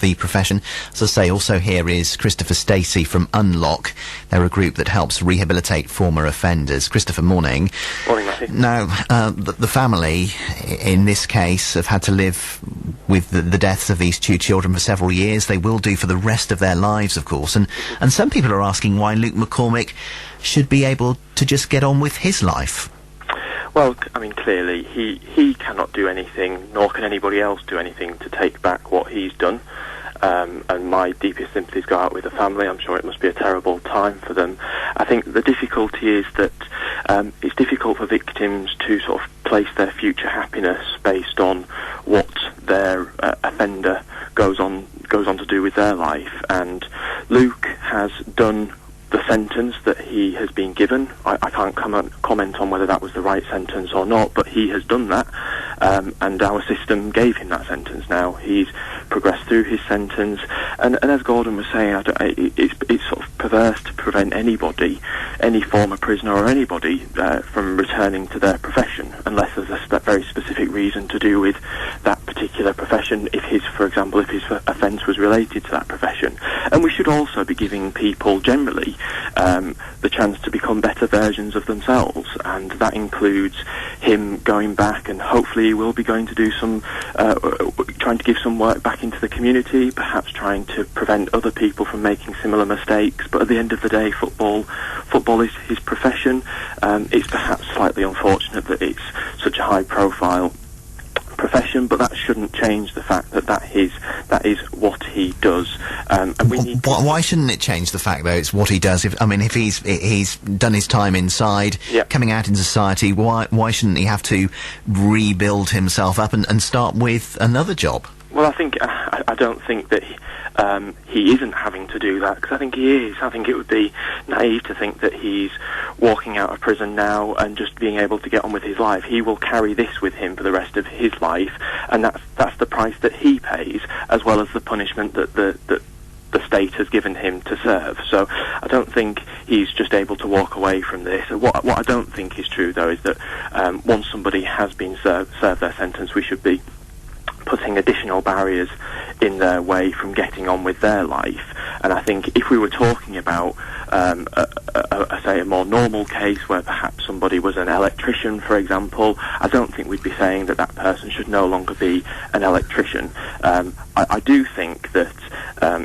the profession. As I say, also here is Christopher Stacey from Unlock. They're a group that helps rehabilitate former offenders. Christopher, morning. Morning, Matthew. Now, the family, in this case, have had to live with the deaths of these two children for several years. They will do for the rest of their lives, of course. And some people are asking why Luke McCormick should be able to just get on with his life. Well, I mean, clearly, he cannot do anything, nor can anybody else do anything to take back what he's done. And my deepest sympathies go out with the family. I'm sure it must be a terrible time for them. I think the difficulty is that it's difficult for victims to sort of place their future happiness based on what their offender goes on to do with their life. And Luke has done the sentence that he has been given. I can't comment on whether that was the right sentence or not, but he has done that, and our system gave him that sentence now. He's progressed through his sentence, and as Gordon was saying, it's sort of perverse to prevent anybody, any former prisoner or anybody, from returning to their profession, unless there's a very specific reason to do with that particular profession, for example, if his offence was related to that profession. And we should also be giving people generally the chance to become better versions of themselves, and that includes him going back, and hopefully he will be going to do some trying to give some work back into the community, perhaps trying to prevent other people from making similar mistakes. But at the end of the day, football is his profession. It's perhaps slightly unfortunate that it's such a high profile profession, but that shouldn't change the fact that is what he does. And we need why shouldn't it change the fact, though, it's what he does? If he's done his time inside, coming out in society, why shouldn't he have to rebuild himself up and start with another job? Well, I don't think that he isn't having to do that, because I think he is. I think it would be naive to think that he's walking out of prison now and just being able to get on with his life. He will carry this with him for the rest of his life, and that's the price that he pays, as well as the punishment that the state has given him to serve. So I don't think he's just able to walk away from this. What I don't think is true, though, is that once somebody has been served their sentence, we should be putting additional barriers in their way from getting on with their life. And I think if we were talking about say a more normal case where perhaps somebody was an electrician, for example, I don't think we'd be saying that person should no longer be an electrician. I do think that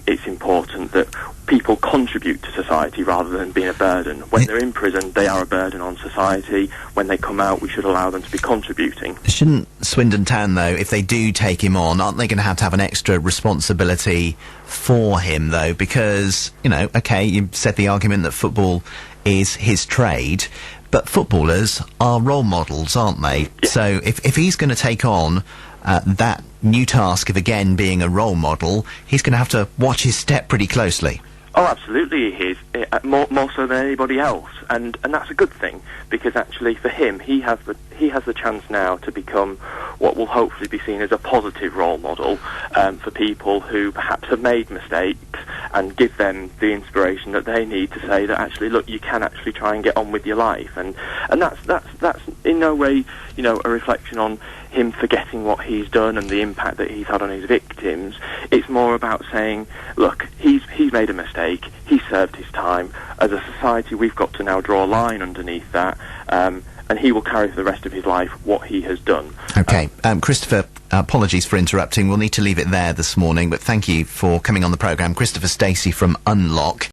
it's important that people contribute to society rather than being a burden. When they're in prison, they are a burden on society. When they come out, we should allow them to be contributing. Shouldn't Swindon Town, though, if they do take him on, aren't they going to have an extra responsibility for him, though? Because, you said the argument that football is his trade, but footballers are role models, aren't they? Yeah. So if he's going to take on that new task of, again, being a role model, he's going to have to watch his step pretty closely. Oh, absolutely he is, more so than anybody else, and that's a good thing, because actually for him, he has the chance now to become what will hopefully be seen as a positive role model for people who perhaps have made mistakes, and give them the inspiration that they need to say that actually, look, you can actually try and get on with your life, and that's in no way a reflection on him forgetting what he's done and the impact that he's had on his victims. It's more about saying, look, he's made a mistake, he served his time. As a society, we've got to now draw a line underneath that, and he will carry for the rest of his life what he has done. OK. Christopher, apologies for interrupting. We'll need to leave it there this morning, but thank you for coming on the programme. Christopher Stacey from Unlock.